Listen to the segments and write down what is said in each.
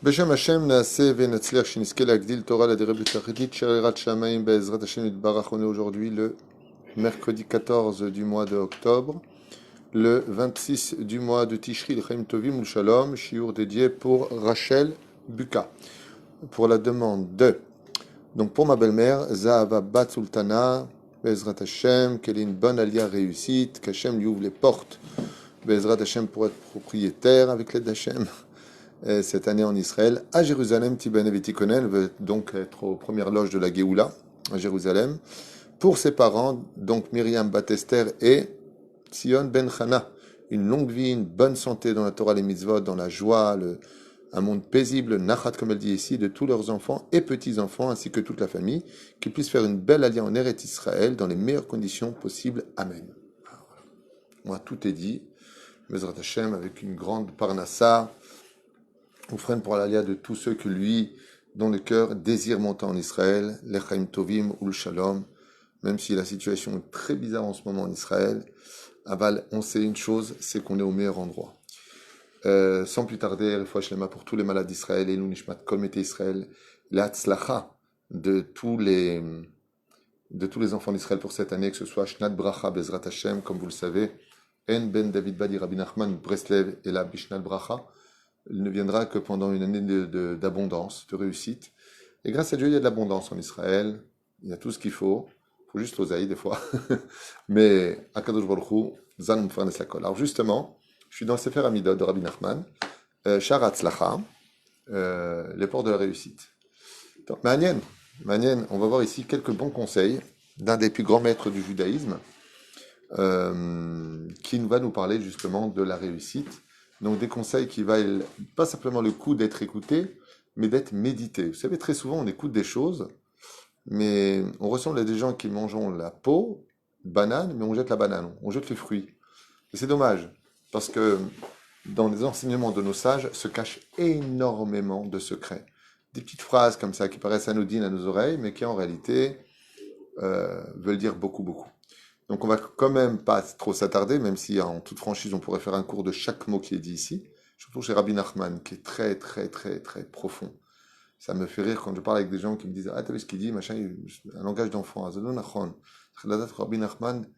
בשם השם נעשה ונצליח שנזכה להגדיל תורה לדרך בתכלית של יראת שמיים בעזרת השם יתברך. On est aujourd'hui le mercredi 14 du mois de octobre, le 26 du mois de Tishri, le Chaim Tovim ou Shalom, shiur dédié pour Rachel Buka, pour la demande de, donc pour ma belle-mère, Zahava Bat Sultana, Bezrat Hashem, qu'elle ait une bonne alia réussite, qu'Hashem lui ouvre les portes, Bezrat Hashem pour être propriétaire avec l'aide d'Hashem, cette année en Israël, à Jérusalem, Tiben Vetikonen veut donc être aux premières loges de la Géoula, à Jérusalem, pour ses parents, donc Myriam Batester et Sion Ben Chana, une longue vie, une bonne santé dans la Torah, les mitzvot, dans la joie, un monde paisible, nachat comme elle dit ici, de tous leurs enfants et petits-enfants, ainsi que toute la famille, qu'ils puissent faire une belle alliance en Eretz Israël dans les meilleures conditions possibles. Amen. Voilà. Moi, tout est dit. Bezrat Hashem, avec une grande parnassa, offrande pour l'alia de tous ceux que lui, dont le cœur désire monter en Israël, l'Echaim Tovim ou le Shalom, même si la situation est très bizarre en ce moment en Israël. Aval, on sait une chose, c'est qu'on est au meilleur endroit. Sans plus tarder, Refoua Shlema pour tous les malades d'Israël, Elou Nishmat Kol Mete Israël, la Tzlacha de tous les enfants d'Israël pour cette année, que ce soit Shnat Bracha Bezrat Hashem, comme vous le savez, En Ben David Badi Rabbi Nachman Breslev et la Bishnat Bracha. Il ne viendra que pendant une année d'abondance, de réussite. Et grâce à Dieu, il y a de l'abondance en Israël. Il y a tout ce qu'il faut. Il faut juste l'oseille des fois. Mais Akadosh Baruch Hu, Zan Mfarnes Lakol. Alors justement, je suis dans le Sefer Amidot de Rabbi Nachman, Shar Hatzlacha, les portes de la réussite. Donc, Manien, on va voir ici quelques bons conseils d'un des plus grands maîtres du judaïsme, qui va nous parler justement de la réussite. Donc des conseils qui valent pas simplement le coup d'être écoutés, mais d'être médités. Vous savez, très souvent on écoute des choses, mais on ressemble à des gens qui mangent la peau, banane, mais on jette la banane, on jette les fruits. Et c'est dommage, parce que dans les enseignements de nos sages se cachent énormément de secrets. Des petites phrases comme ça qui paraissent anodines à nos oreilles, mais qui en réalité veulent dire beaucoup, beaucoup. Donc on va quand même pas trop s'attarder, même si en toute franchise on pourrait faire un cours de chaque mot qui est dit ici, surtout chez Rabbi Nachman, qui est très très très très profond. Ça me fait rire quand je parle avec des gens qui me disent ah t'as vu ce qu'il dit, machin, un langage d'enfant. Rabbi Nachman,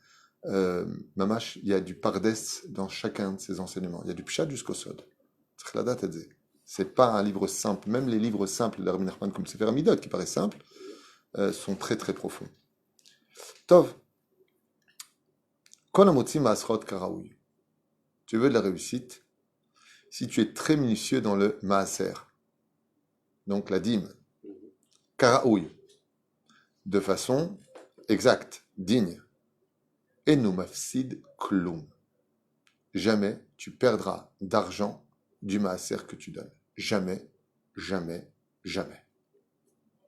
mamash, il y a du pardes dans chacun de ses enseignements. Il y a du pshat jusqu'au sod. C'est pas un livre simple. Même les livres simples de Rabbi Nachman, comme Sefer Amidot, qui paraît simple, sont très très profonds. Tov. Tu veux de la réussite si tu es très minutieux dans le maaser, donc la dîme, karaoui, de façon exacte, digne. Et nous mafsid kloum. Jamais tu perdras d'argent du maaser que tu donnes. Jamais, jamais, jamais.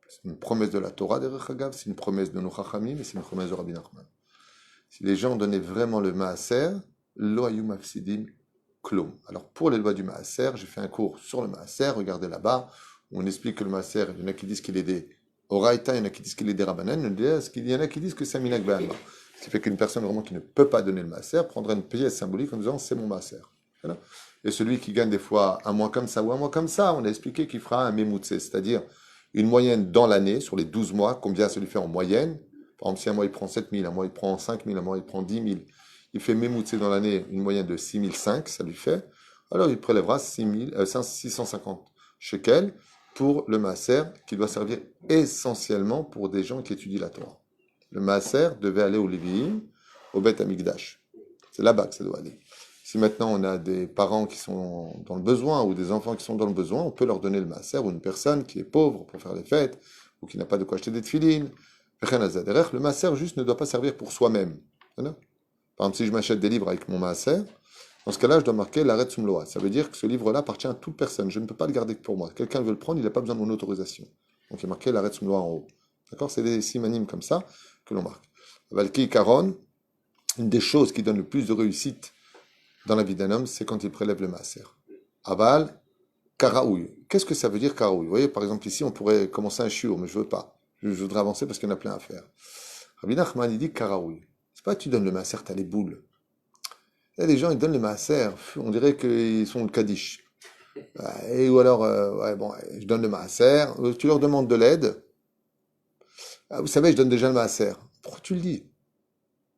C'est une promesse de la Torah, derech hagav, c'est une promesse de nos chachamim, et c'est une promesse de Rabbi Nachman. Si les gens donnaient vraiment le maaser, lo hayu mafsidim klum. Alors pour les lois du maaser, j'ai fait un cours sur le maaser, regardez là-bas, où on explique que le maaser, il y en a qui disent qu'il est des oraita, il y en a qui disent qu'il est des rabanan, il y en a qui disent que c'est un minak b'alma. Ce qui fait qu'une personne vraiment qui ne peut pas donner le maaser prendra une pièce symbolique en disant c'est mon maaser. Voilà. Et celui qui gagne des fois un mois comme ça ou un mois comme ça, on a expliqué qu'il fera un memoutse, c'est-à-dire une moyenne dans l'année, sur les 12 mois, combien ça lui fait en moyenne. Par exemple, si un mois il prend 7 000, un mois il prend 5 000, un mois il prend 10 000, il fait mémoutser dans l'année une moyenne de 6 500, ça lui fait, alors il prélèvera 650 shekels pour le maaser, qui doit servir essentiellement pour des gens qui étudient la Torah. Le maaser devait aller au Lévi'im, au Beth Amikdash. C'est là-bas que ça doit aller. Si maintenant on a des parents qui sont dans le besoin, ou des enfants qui sont dans le besoin, on peut leur donner le maaser, ou une personne qui est pauvre pour faire les fêtes, ou qui n'a pas de quoi acheter des tefilines. Le maaser juste ne doit pas servir pour soi-même. Par exemple, si je m'achète des livres avec mon maaser, dans ce cas-là, je dois marquer l'arrêt sumloa. Ça veut dire que ce livre-là appartient à toute personne. Je ne peux pas le garder que pour moi. Quelqu'un veut le prendre, il n'a pas besoin de mon autorisation. Donc il y a marqué l'arrêt sumloa en haut. D'accord? C'est des simanimes comme ça que l'on marque. Valki Karon, une des choses qui donne le plus de réussite dans la vie d'un homme, c'est quand il prélève le maaser. Aval, karaoui. Qu'est-ce que ça veut dire karaoui? Vous voyez, par exemple, ici, on pourrait commencer un shiur, mais je ne veux pas. Je voudrais avancer parce qu'il y en a plein à faire. Rabbi Nachman, il dit karaoui. C'est pas tu donnes le maaser, t'as les boules. Là, les gens, ils donnent le maaser, on dirait qu'ils sont le kaddish. Ou alors, ouais, bon, je donne le maaser. Tu leur demandes de l'aide. Ah, vous savez, je donne déjà le maaser. Pourquoi tu le dis?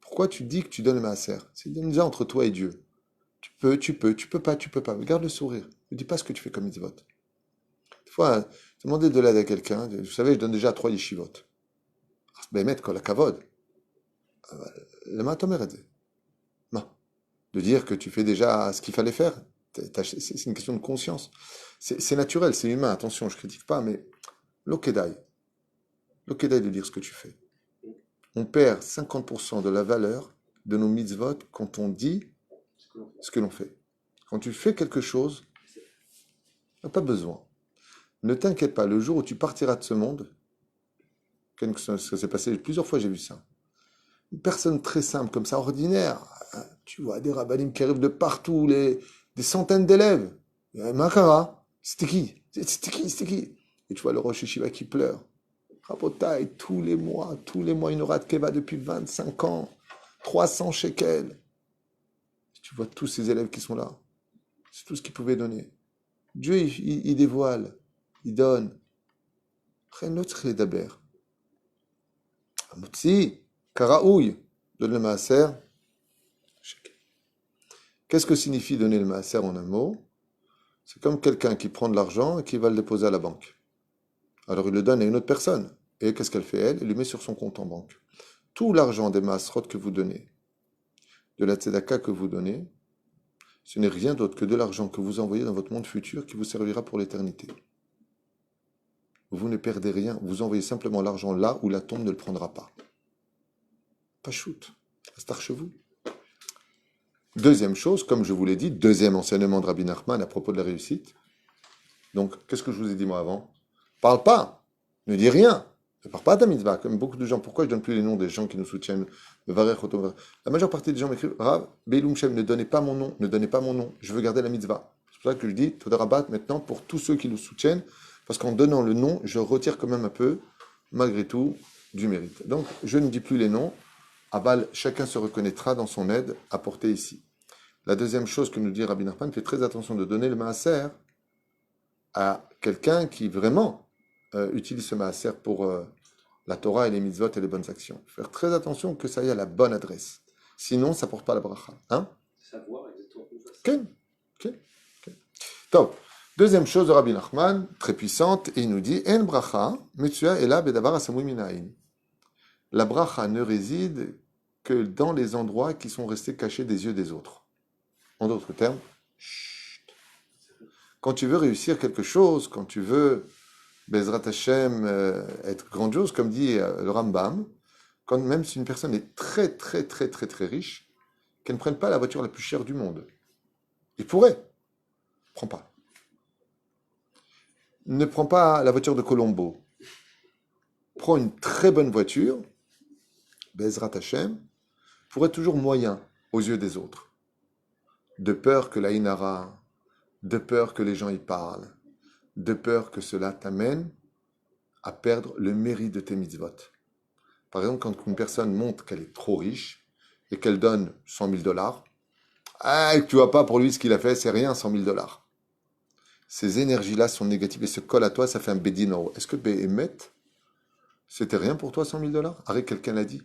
Pourquoi tu dis que tu donnes le maaser? C'est déjà entre toi et Dieu. Tu peux pas, tu peux pas. Mais garde le sourire. Ne dis pas ce que tu fais comme mitzvot. Des fois, demander de l'aide à quelqu'un. Vous savez, je donne déjà 3 yeshivot. Ben, kol hakavod. Le matomer a dit. De dire que tu fais déjà ce qu'il fallait faire. C'est une question de conscience. C'est naturel, c'est humain. Attention, je critique pas, mais l'okedai. L'okedai de dire ce que tu fais. On perd 50% de la valeur de nos mitzvot quand on dit ce que l'on fait. Quand tu fais quelque chose, tu n'as pas besoin. Ne t'inquiète pas, le jour où tu partiras de ce monde, ça s'est passé plusieurs fois, j'ai vu ça. Une personne très simple comme ça, ordinaire, tu vois des rabbinim qui arrivent de partout, des centaines d'élèves. Makara, c'était qui? C'était qui? Et tu vois le Rosh Yeshiva qui pleure. Rabotai, tous les mois, une rate Keva depuis 25 ans, 300 shekels. Tu vois tous ces élèves qui sont là. C'est tout ce qu'ils pouvaient donner. Dieu, il dévoile, il donne. Après, notre daber. Amotzi, karaouille, donne le maaser. Qu'est-ce que signifie donner le maaser en un mot? C'est comme quelqu'un qui prend de l'argent et qui va le déposer à la banque. Alors il le donne à une autre personne. Et qu'est-ce qu'elle fait elle? Elle le met sur son compte en banque. Tout l'argent des maasrot que vous donnez, de la tzedaka que vous donnez, ce n'est rien d'autre que de l'argent que vous envoyez dans votre monde futur qui vous servira pour l'éternité. Vous ne perdez rien, vous envoyez simplement l'argent là où la tombe ne le prendra pas. Pas shoot, c'est chez vous. Deuxième chose, comme je vous l'ai dit, deuxième enseignement de Rabbi Nachman à propos de la réussite. Donc, qu'est-ce que je vous ai dit moi avant? Parle pas, ne dis rien, ne parle pas de ta mitzvah, comme beaucoup de gens. Pourquoi je ne donne plus les noms des gens qui nous soutiennent? La majeure partie des gens m'écrivent Rav, Beilum Shem, ne donnez pas mon nom, ne donnez pas mon nom, je veux garder la mitzvah. C'est pour ça que je dis Toda Rabat maintenant pour tous ceux qui nous soutiennent, parce qu'en donnant le nom, je retire quand même un peu, malgré tout, du mérite. Donc, je ne dis plus les noms. Aval, chacun se reconnaîtra dans son aide apportée ici. La deuxième chose que nous dit Rabbi Nachman, fais très attention de donner le maaser à quelqu'un qui vraiment utilise ce maaser pour la Torah et les mitzvot et les bonnes actions. Faire très attention que ça aille à la bonne adresse. Sinon, ça ne porte pas la bracha. Hein? Savoir exactement où ça se passe. Top. Deuxième chose de Rabbi Nachman, très puissante, et il nous dit En bracha, metzua ela bedavar asamui minayin. La bracha ne réside que dans les endroits qui sont restés cachés des yeux des autres. En d'autres termes, chut. Quand tu veux réussir quelque chose, quand tu veux Bezrat Hashem être grandiose, comme dit le Rambam, quand même si une personne est très très très très très riche, qu'elle ne prenne pas la voiture la plus chère du monde. Il pourrait. Prends pas. Ne prends pas la voiture de Colombo. Prends une très bonne voiture, Bezrat Hashem, pour être toujours moyen aux yeux des autres. De peur que la inara, de peur que les gens y parlent, de peur que cela t'amène à perdre le mérite de tes mitzvot. Par exemple, quand une personne montre qu'elle est trop riche et qu'elle donne 100 000 dollars, tu vois pas pour lui ce qu'il a fait, c'est rien, 100 000 dollars. Ces énergies-là sont négatives et se collent à toi, ça fait un bédino. Est-ce que Béhémet, c'était rien pour toi, 100 000 dollars? Arrête, quelqu'un l'a dit.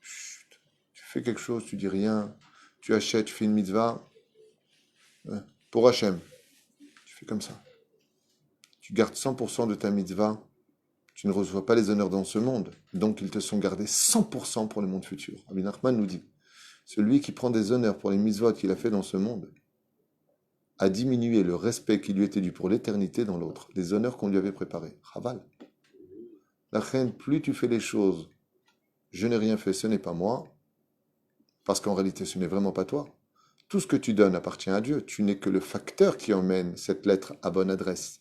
Chut, tu fais quelque chose, tu dis rien, tu achètes, tu fais une mitzvah. Pour Hachem, tu fais comme ça. Tu gardes 100% de ta mitzvah, tu ne reçois pas les honneurs dans ce monde, donc ils te sont gardés 100% pour le monde futur. Rabbi Nachman nous dit, celui qui prend des honneurs pour les mitzvot qu'il a fait dans ce monde, a diminué le respect qui lui était dû pour l'éternité dans l'autre, les honneurs qu'on lui avait préparés. Chaval. La reine, plus tu fais les choses, je n'ai rien fait, ce n'est pas moi, parce qu'en réalité ce n'est vraiment pas toi. Tout ce que tu donnes appartient à Dieu, tu n'es que le facteur qui emmène cette lettre à bonne adresse.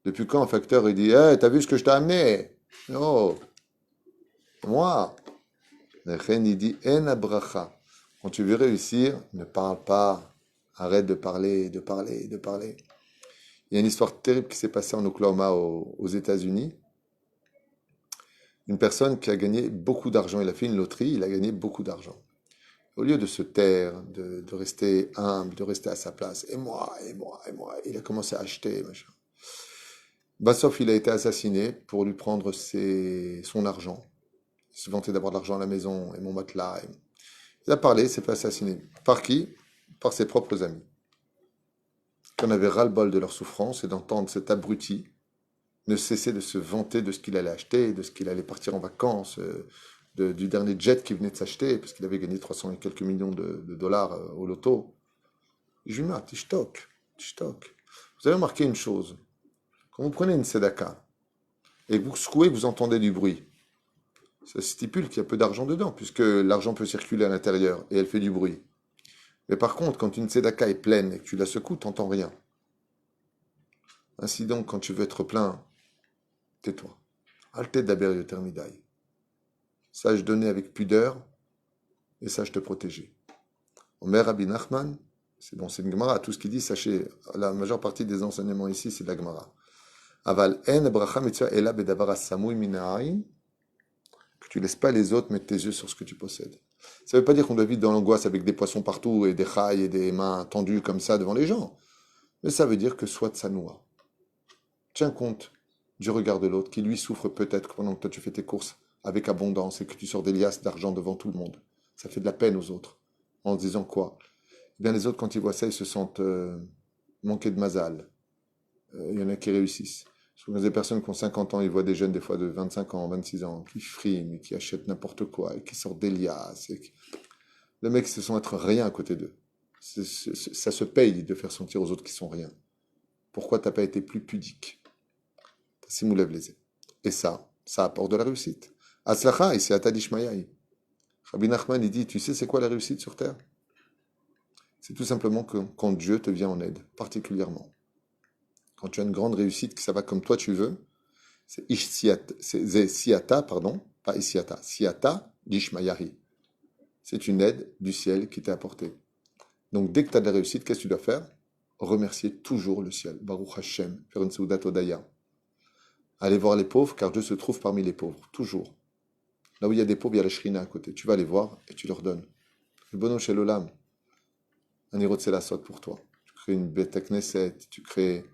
Depuis quand un facteur il dit hey, t'as vu ce que je t'ai amené? Non, moi. La reine il dit En abracha. Quand tu veux réussir, ne parle pas. Arrête de parler, de parler, de parler. Il y a une histoire terrible qui s'est passée en Oklahoma aux États-Unis. Une personne qui a gagné beaucoup d'argent. Il a fait une loterie, il a gagné beaucoup d'argent. Au lieu de se taire, de rester humble, de rester à sa place, et moi, et moi, et moi, il a commencé à acheter, machin. Bassoff, il a été assassiné pour lui prendre son argent. Il se vantait d'avoir de l'argent à la maison et mon matelas. Il a parlé, il s'est fait assassiner. Par qui? Par ses propres amis. Qui en avaient ras-le-bol de leur souffrance et d'entendre cet abruti ne cesser de se vanter de ce qu'il allait acheter, de ce qu'il allait partir en vacances, du dernier jet qu'il venait de s'acheter, parce qu'il avait gagné 300 et quelques millions de dollars au loto. Je lui dis, tishtok, tishtok. Vous avez remarqué une chose. Quand vous prenez une tzedaka et que vous secouez, que vous entendez du bruit, ça stipule qu'il y a peu d'argent dedans, puisque l'argent peut circuler à l'intérieur et elle fait du bruit. Mais par contre, quand une tzedaka est pleine et que tu la secoues, tu n'entends rien. Ainsi donc, quand tu veux être plein, tais-toi. Alte daber yoter midai. Sache donner avec pudeur et sache te protéger. Omer Rabbi Nachman, c'est bon, c'est une Gemara. Tout ce qu'il dit, sachez, la majeure partie des enseignements ici, c'est de la Gemara. Aval en bracha mitzvah ela bedavar samui mina'ain, que tu laisses pas les autres mettre tes yeux sur ce que tu possèdes. Ça ne veut pas dire qu'on doit vivre dans l'angoisse avec des poissons partout et des chailles et des mains tendues comme ça devant les gens. Mais ça veut dire que sois de sa noix. Tiens compte du regard de l'autre qui lui souffre peut-être pendant que toi tu fais tes courses avec abondance et que tu sors des liasses d'argent devant tout le monde. Ça fait de la peine aux autres. En se disant quoi? Eh bien les autres quand ils voient ça, ils se sentent manquer de mazal. Il y en a qui réussissent. Souvent des personnes qui ont 50 ans, ils voient des jeunes des fois de 25 ans, 26 ans, qui friment, qui achètent n'importe quoi, et qui sortent des liasses. Les mecs se sentent être rien à côté d'eux. Ça se paye de faire sentir aux autres qu'ils sont rien. Pourquoi t'as pas été plus pudique? Simoulev les yeux. Et ça apporte de la réussite. Aslacha, ici, Atadishmayaï. Rabbi Nachman, il dit, tu sais c'est quoi la réussite sur Terre? C'est tout simplement que quand Dieu te vient en aide, particulièrement. Quand tu as une grande réussite, que ça va comme toi tu veux, c'est siata, pardon, pas isiata, siata dishmayari. C'est une aide du ciel qui t'est apportée. Donc dès que tu as de la réussite, qu'est-ce que tu dois faire? Remercier toujours le ciel. Baruch Hashem, faire une Seudat Odaya. Aller voir les pauvres, car Dieu se trouve parmi les pauvres, toujours. Là où il y a des pauvres, il y a la shrina à côté. Tu vas les voir et tu leur donnes. Le bono chez l'olam, un héros de Selasot pour toi. Tu crées une bête Knesset, tu crées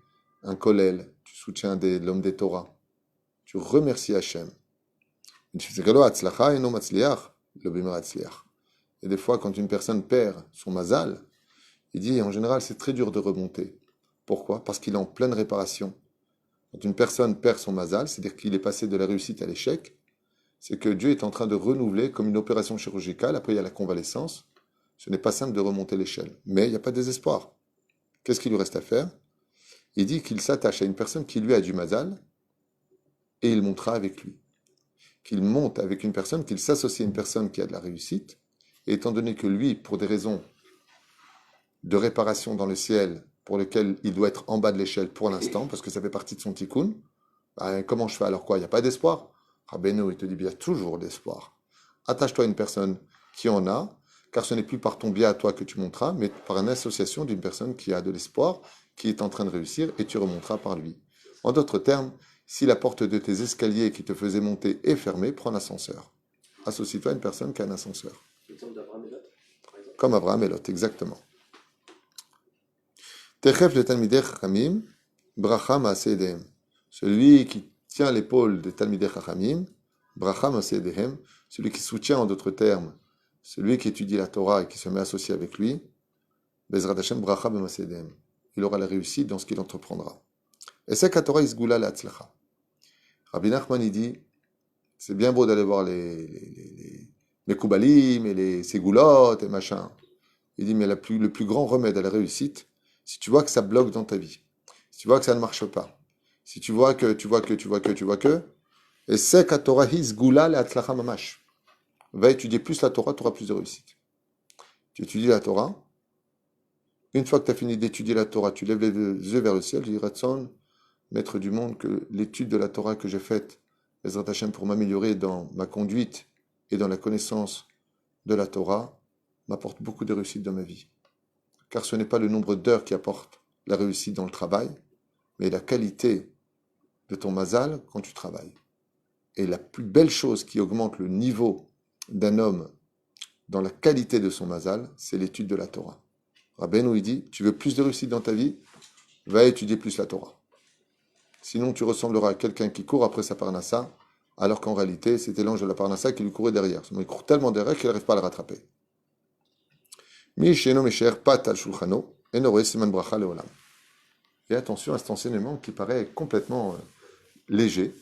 un kollel, tu soutiens l'homme des Torah. Tu remercies Hachem. Et des fois, quand une personne perd son mazal, il dit en général c'est très dur de remonter. Pourquoi? Parce qu'il est en pleine réparation. Quand une personne perd son mazal, c'est-à-dire qu'il est passé de la réussite à l'échec, c'est que Dieu est en train de renouveler comme une opération chirurgicale. Après, il y a la convalescence. Ce n'est pas simple de remonter l'échelle. Mais il n'y a pas de désespoir. Qu'est-ce qu'il lui reste à faire? Il dit qu'il s'attache à une personne qui lui a du mazal et il montera avec lui. Qu'il monte avec une personne, qu'il s'associe à une personne qui a de la réussite. Et étant donné que lui, pour des raisons de réparation dans le ciel, pour lesquelles il doit être en bas de l'échelle pour l'instant, parce que ça fait partie de son tikkun, ben, comment je fais alors quoi? Il n'y a pas d'espoir? Rabbeinu, il te dit, il y a toujours d'espoir. Attache-toi à une personne qui en a, car ce n'est plus par ton biais à toi que tu monteras, mais par une association d'une personne qui a de l'espoir, qui est en train de réussir, et tu remonteras par lui. En d'autres termes, si la porte de tes escaliers qui te faisait monter est fermée, prends l'ascenseur. Associe-toi à une personne qui a un ascenseur. Comme Abraham et Lot, exactement. Techef le Talmidei Chachamim, bracha maaseh yedehem. Celui qui tient l'épaule des Talmidei Chachamim, bracha maaseh yedehem, celui qui soutient en d'autres termes, celui qui étudie la Torah et qui se met associé avec lui, Bezrat Hashem bracha b'maaseh yedehem. Il aura la réussite dans ce qu'il entreprendra. Et c'est qu'à Torah isgoula la'atzlacha. Rabbi Nachman il dit, c'est bien beau d'aller voir les Mekoubalim et les Ségoulottes et machin. Il dit, mais le plus grand remède à la réussite, si tu vois que ça bloque dans ta vie, si tu vois que ça ne marche pas, si tu vois que, et c'est qu'à Torah isgoula la'atzlacha mamash. Va étudier plus la Torah, tu auras plus de réussite. Tu étudies la Torah. Une fois que tu as fini d'étudier la Torah, tu lèves les yeux vers le ciel, tu dis, Ratson, maître du monde, que l'étude de la Torah que j'ai faite, Bezrat Hashem, pour m'améliorer dans ma conduite et dans la connaissance de la Torah, m'apporte beaucoup de réussite dans ma vie. Car ce n'est pas le nombre d'heures qui apporte la réussite dans le travail, mais la qualité de ton mazal quand tu travailles. Et la plus belle chose qui augmente le niveau d'un homme dans la qualité de son mazal, c'est l'étude de la Torah. Rabbeinu, il dit, tu veux plus de réussite dans ta vie, va étudier plus la Torah. Sinon, tu ressembleras à quelqu'un qui court après sa parnassa, alors qu'en réalité, c'était l'ange de la parnassa qui lui courait derrière. Il court tellement derrière qu'il n'arrive pas à le rattraper. Et attention à cet enseignement qui paraît complètement léger.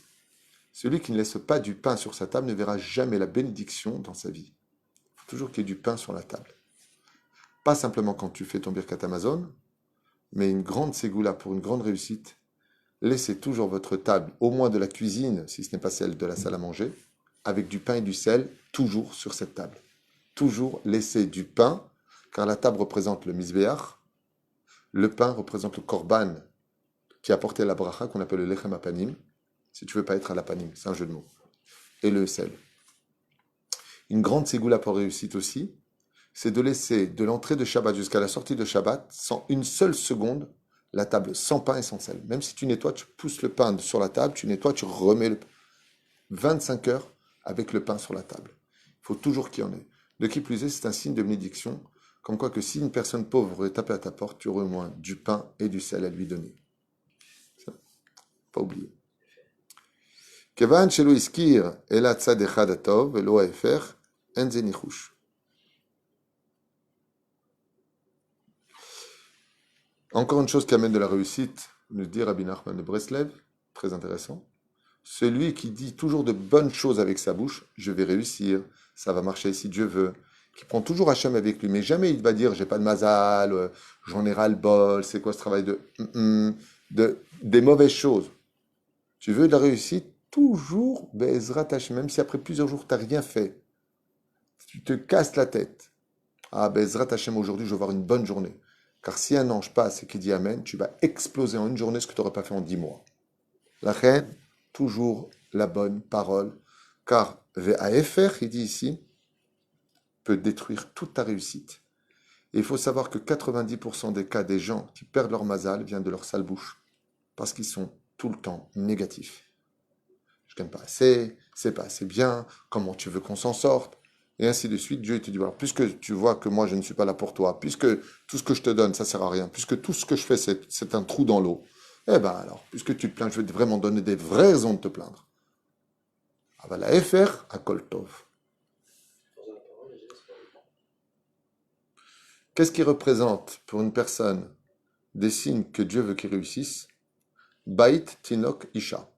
Celui qui ne laisse pas du pain sur sa table ne verra jamais la bénédiction dans sa vie. Il faut toujours qu'il y ait du pain sur la table. Pas simplement quand tu fais ton birkat Amazon, mais une grande ségoula pour une grande réussite. Laissez toujours votre table, au moins de la cuisine, si ce n'est pas celle de la salle à manger, avec du pain et du sel, toujours sur cette table. Toujours laissez du pain, car la table représente le misbéach, le pain représente le korban qui apportait la bracha, qu'on appelle le lechem apanim, si tu veux pas être à l'apanim, c'est un jeu de mots, et le sel. Une grande ségoula pour réussite aussi, c'est de laisser de l'entrée de Shabbat jusqu'à la sortie de Shabbat, sans une seule seconde, la table sans pain et sans sel. Même si tu nettoies, tu pousses le pain sur la table, tu nettoies, tu remets le pain. 25 heures avec le pain sur la table. Il faut toujours qu'il y en ait. De qui plus est, c'est un signe de bénédiction, comme quoi que si une personne pauvre est tapée à ta porte, tu aurais au moins du pain et du sel à lui donner. Ça, pas oublier. Kevan shelo iskir ela tzad echad hatov velo haefer en ze nichush. Encore une chose qui amène de la réussite, nous dit Rabbi Nachman de Breslev, très intéressant. Celui qui dit toujours de bonnes choses avec sa bouche, je vais réussir, ça va marcher si Dieu veut, qui prend toujours Hachem avec lui, mais jamais il va dire j'ai pas de mazal, j'en ai ras le bol, c'est quoi ce travail des mauvaises choses. Tu veux de la réussite, toujours Bezrat Hachem, même si après plusieurs jours tu n'as rien fait, tu te casses la tête. Ah Bezrat Hachem, aujourd'hui je vais avoir une bonne journée. Car si un ange passe et qui dit Amen, tu vas exploser en une journée ce que tu n'aurais pas fait en 10 mois. La reine, toujours la bonne parole. Car Ve'aefer, il dit ici, peut détruire toute ta réussite. Et il faut savoir que 90% des cas des gens qui perdent leur mazal viennent de leur sale bouche. Parce qu'ils sont tout le temps négatifs. Je t'aime pas assez, c'est pas assez bien, comment tu veux qu'on s'en sorte? Et ainsi de suite, Dieu te dit, voilà, puisque tu vois que moi je ne suis pas là pour toi, puisque tout ce que je te donne, ça sert à rien, puisque tout ce que je fais, c'est un trou dans l'eau, eh ben alors, puisque tu te plains, je vais vraiment donner des vraies raisons de te plaindre. Avala efer akol tov. Qu'est-ce qui représente pour une personne des signes que Dieu veut qu'il réussisse? Bait tinok isha.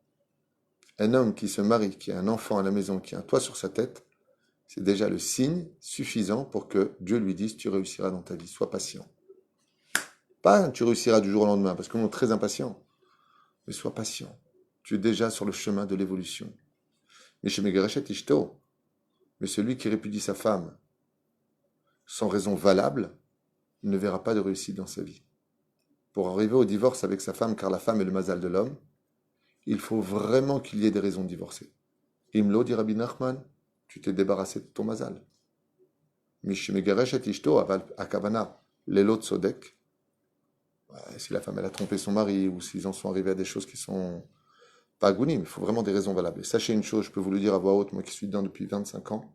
Un homme qui se marie, qui a un enfant à la maison, qui a un toit sur sa tête, c'est déjà le signe suffisant pour que Dieu lui dise tu réussiras dans ta vie, sois patient. Pas tu réussiras du jour au lendemain, parce qu'on est très impatient, mais sois patient. Tu es déjà sur le chemin de l'évolution. Mais chez Megarechet Ishto, mais celui qui répudie sa femme sans raison valable ne verra pas de réussite dans sa vie. Pour arriver au divorce avec sa femme, car la femme est le mazal de l'homme, il faut vraiment qu'il y ait des raisons de divorcer. Imlo, dit Rabbi Nachman, tu t'es débarrassé de ton mazal. Mishmegaresh et ishto aval akavana lelot sodek. Si la femme elle a trompé son mari ou s'ils en sont arrivés à des choses qui sont pas agounim, il faut vraiment des raisons valables. Et sachez une chose, je peux vous le dire à voix haute, moi qui suis dedans depuis 25 ans,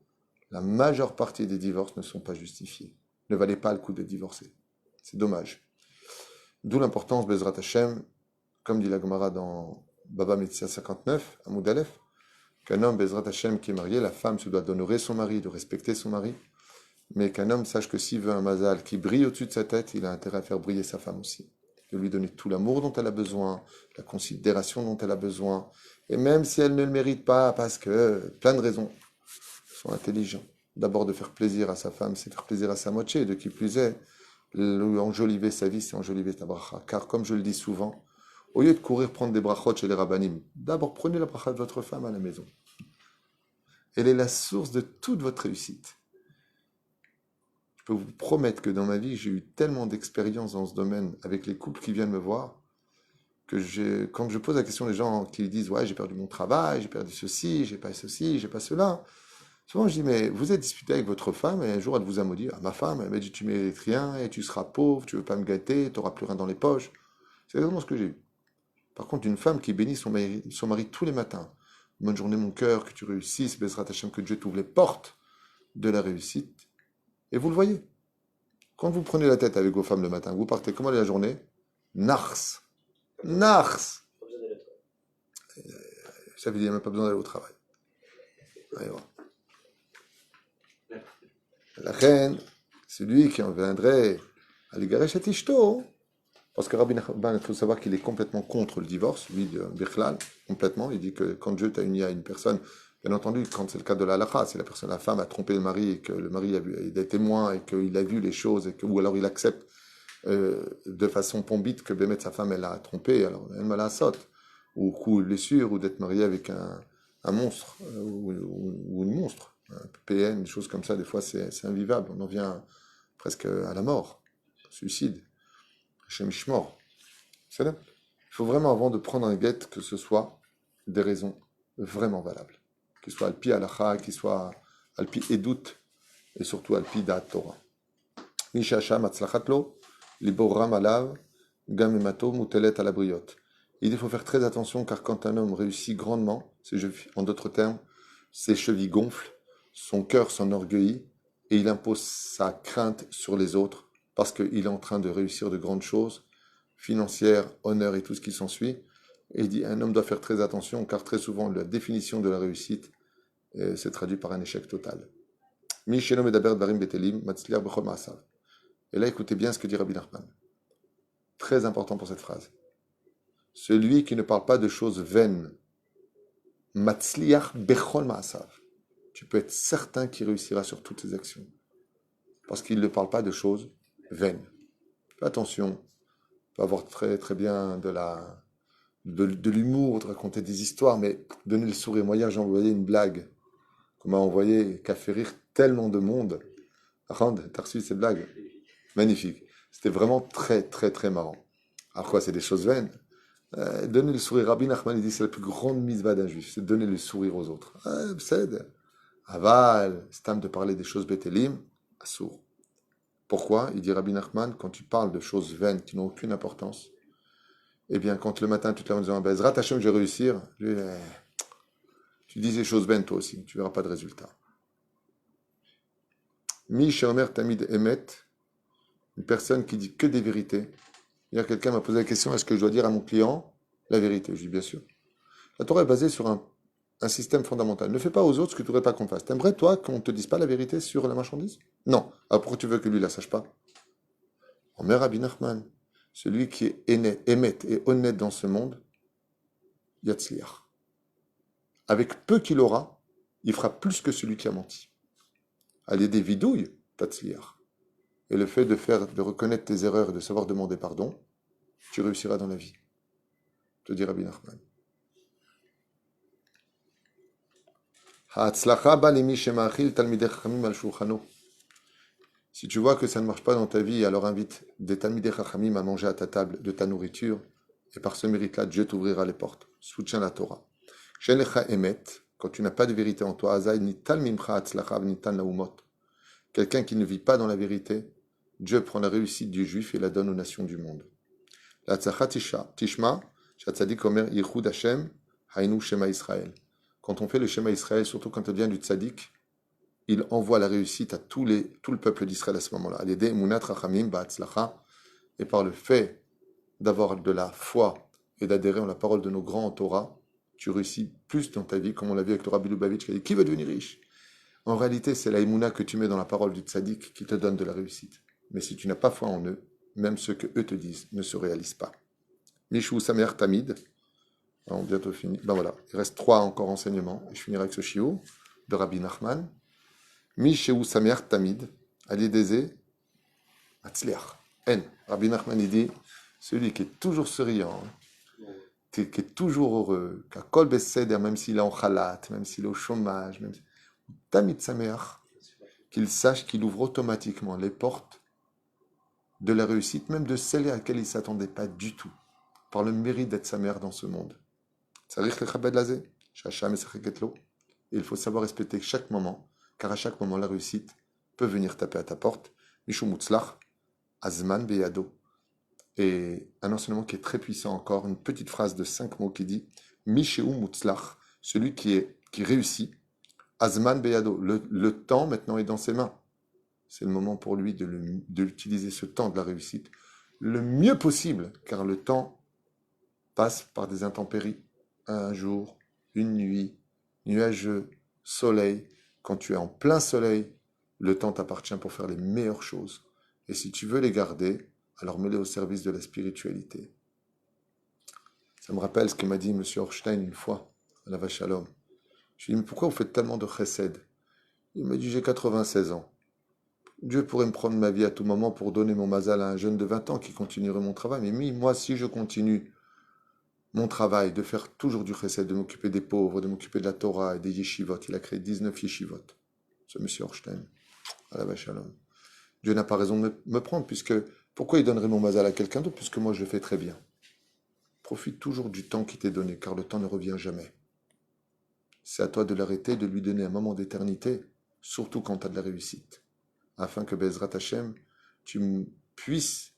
la majeure partie des divorces ne sont pas justifiés. Ne valait pas le coup de divorcer. C'est dommage. D'où l'importance, Bezrat Hashem, comme dit la Gemara dans Baba Metzia 59, à Moudalef, qu'un homme, Bezrat Hashem, qui est marié, la femme se doit d'honorer son mari, de respecter son mari, mais qu'un homme sache que s'il veut un mazal qui brille au-dessus de sa tête, il a intérêt à faire briller sa femme aussi. De lui donner tout l'amour dont elle a besoin, la considération dont elle a besoin, et même si elle ne le mérite pas, parce que plein de raisons sont intelligents. D'abord de faire plaisir à sa femme, c'est faire plaisir à sa moitié, de qui plus est, enjoliver sa vie, c'est enjoliver ta bracha. Car comme je le dis souvent, au lieu de courir prendre des brachot chez les rabbanim, d'abord prenez la bracha de votre femme à la maison. Elle est la source de toute votre réussite. Je peux vous promettre que dans ma vie, j'ai eu tellement d'expérience dans ce domaine avec les couples qui viennent me voir, que quand je pose la question aux gens qui disent « Ouais, j'ai perdu mon travail, j'ai perdu ceci, j'ai pas cela », souvent je dis « Mais vous êtes disputé avec votre femme et un jour elle vous a maudit. Ah, ma femme, elle m'a dit « Tu mérites rien et tu seras pauvre, tu veux pas me gâter, tu n'auras plus rien dans les poches. » C'est exactement ce que j'ai eu. Par contre, une femme qui bénit son mari tous les matins. « Bonne journée mon cœur, que tu réussisses, Bezrat Hashem, que Dieu t'ouvre les portes de la réussite. » Et vous le voyez. Quand vous prenez la tête avec vos femmes le matin, vous partez comment est la journée? Nars. Nars. Ça veut dire qu'il n'y a même pas besoin d'aller au travail. Allez, voilà. La reine, celui qui en viendrait à l'égarer chez Tishto, parce que Rabbi Nachman, il faut savoir qu'il est complètement contre le divorce, lui, de Birklal, complètement. Il dit que quand Dieu t'a uni à une personne, bien entendu, quand c'est le cas de la halakha, si la femme a trompé le mari et que le mari a vu, il est témoin et qu'il a vu les choses, ou alors il accepte de façon pombite que Bémet, sa femme, elle a trompé, alors elle m'a la saute, ou coup de blessure, ou d'être marié avec un monstre, ou une monstre, un PN, des choses comme ça, des fois c'est invivable, on en vient presque à la mort, suicide. Hachem Shmor. C'est là. Il faut vraiment, avant de prendre un guet, que ce soit des raisons vraiment valables. Qu'il soit alpi halacha, qu'il soit alpi edut, et surtout alpi da'at Torah. Mishasham atzlachatlo, liboram alav, gamemato mutelet alabriot. Il faut faire très attention, car quand un homme réussit grandement, en d'autres termes, ses chevilles gonflent, son cœur s'enorgueillit, et il impose sa crainte sur les autres, parce qu'il est en train de réussir de grandes choses, financières, honneur et tout ce qui s'ensuit. Et il dit, un homme doit faire très attention, car très souvent, la définition de la réussite se traduit par un échec total. Mi shenom edaber dvarim betelim, matzliach bechol ma'asav. Et là, écoutez bien ce que dit Rabbi Nachman. Très important pour cette phrase. Celui qui ne parle pas de choses vaines, matzliach bechol ma'asav. Tu peux être certain qu'il réussira sur toutes ses actions. Parce qu'il ne parle pas de choses vaines. Fais attention. Tu peux avoir très très bien de l'humour, de raconter des histoires, mais donner le sourire. Moi, hier, j'ai envoyé une blague qu'on m'a envoyée, qui a fait rire tellement de monde. Rand, t'as reçu cette blague? Magnifique. C'était vraiment très très très marrant. Alors quoi, c'est des choses vaines. Donner le sourire. Rabbi Nachman, il dit c'est la plus grande mitzvah d'un juif, c'est de donner le sourire aux autres. C'est aval, c'est temps de parler des choses bétélim, assour. Pourquoi? Il dit Rabbi Nachman, quand tu parles de choses vaines qui n'ont aucune importance, eh bien, quand le matin tu te lèves en disant Bezrat Hashem, je vais réussir, tu dis ces choses vaines toi aussi, tu verras pas de résultat. Mi Sheomer Tamid Emet, une personne qui dit que des vérités. Hier, quelqu'un m'a posé la question est-ce que je dois dire à mon client la vérité? Je dis bien sûr. La Torah est basée sur un système fondamental. Ne fais pas aux autres ce que tu ne voudrais pas qu'on fasse. T'aimerais, toi, qu'on ne te dise pas la vérité sur la marchandise? Non. Alors pourquoi tu veux que lui la sache pas? Omer Rabbi Nachman, celui qui est émet et honnête dans ce monde, Yatzliach. Avec peu qu'il aura, il fera plus que celui qui a menti. Aller des vidouilles, Tatzliach. Et le fait de reconnaître tes erreurs et de savoir demander pardon, tu réussiras dans la vie. Te dit Rabbi Nachman. Si tu vois que ça ne marche pas dans ta vie, alors invite des Talmidei Chachamim à manger à ta table de ta nourriture, et par ce mérite-là, Dieu t'ouvrira les portes. Soutiens la Torah. Quand tu n'as pas de vérité en toi, quelqu'un qui ne vit pas dans la vérité, Dieu prend la réussite du juif et la donne aux nations du monde. La tzachah tishma, shatzadik omer yichud Hashem, hainu shema Israël. Quand on fait le schéma Israël, surtout quand on vient du tzaddik, il envoie la réussite à tout le peuple d'Israël à ce moment-là. Et par le fait d'avoir de la foi et d'adhérer à la parole de nos grands en Torah, tu réussis plus dans ta vie, comme on l'a vu avec le Rabbi Lubavitch qui a dit qui veut devenir riche? En réalité, c'est la émouna que tu mets dans la parole du tzaddik qui te donne de la réussite. Mais si tu n'as pas foi en eux, même ce que eux te disent ne se réalise pas. Mishou Samer Tamid. On a bientôt fini. Ben voilà, il reste 3 encore enseignements. Et je finirai avec ce chiot de Rabbi Nachman. Mishou Samer Tamid. Ali Dezé. Matzliach. En. Rabbi Nachman, il dit celui qui est toujours souriant, qui est toujours heureux, qui a kol beseder, même s'il est en khalat, même s'il est au chômage, même Tamid Samer, qu'il sache qu'il ouvre automatiquement les portes de la réussite, même de celles à laquelle il ne s'attendait pas du tout, par le mérite d'être sa mère dans ce monde. Et il faut savoir respecter chaque moment, car à chaque moment, la réussite peut venir taper à ta porte. Mishum Mutzlach, Azman Beyado. Et un enseignement qui est très puissant encore, une petite phrase de 5 mots qui dit Misheu Mutzlach, celui qui réussit, Azman Beyado, le temps maintenant est dans ses mains. c'est le moment pour lui de l'utiliser ce temps de la réussite le mieux possible, car le temps passe par des intempéries. Un jour, une nuit, nuageux, soleil. Quand tu es en plein soleil, le temps t'appartient pour faire les meilleures choses. Et si tu veux les garder, alors mets-les au service de la spiritualité. Ça me rappelle ce que m'a dit M. Horstein une fois, à la Vache à l'homme. Je lui ai dit, mais pourquoi vous faites tellement de chesed? Il m'a dit, j'ai 96 ans. Dieu pourrait me prendre ma vie à tout moment pour donner mon mazal à un jeune de 20 ans qui continuerait mon travail. Mais moi, si je continue mon travail de faire toujours du chesed, de m'occuper des pauvres, de m'occuper de la Torah et des yeshivot, il a créé 19 yeshivot, ce monsieur Horstein, à la Vache à l'homme. Dieu n'a pas raison de me prendre, puisque pourquoi il donnerait mon mazal à quelqu'un d'autre, puisque moi je le fais très bien. Profite toujours du temps qui t'est donné, car le temps ne revient jamais. C'est à toi de l'arrêter, de lui donner un moment d'éternité, surtout quand tu as de la réussite, afin que Bezrat Hashem, tu puisses,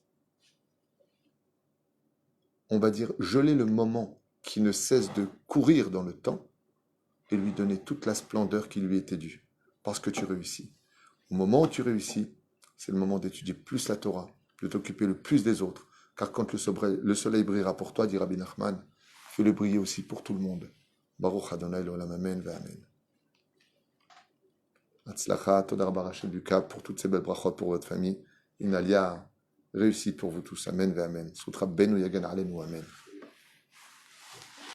on va dire, geler le moment qui ne cesse de courir dans le temps et lui donner toute la splendeur qui lui était due, parce que tu réussis. Au moment où tu réussis, c'est le moment d'étudier plus la Torah, de t'occuper le plus des autres, car quand le soleil brillera pour toi, dit Rabbi Nachman, fais-le briller aussi pour tout le monde. Baruch Adonai l'olam, amen ve amen. Hatzlacha, Toda Rabba Rachel du Cap, pour toutes ces belles brachot pour votre famille. Inalia, réussite pour vous tous, amen ve amen. Sutra Benu Yagan Alenu, amen.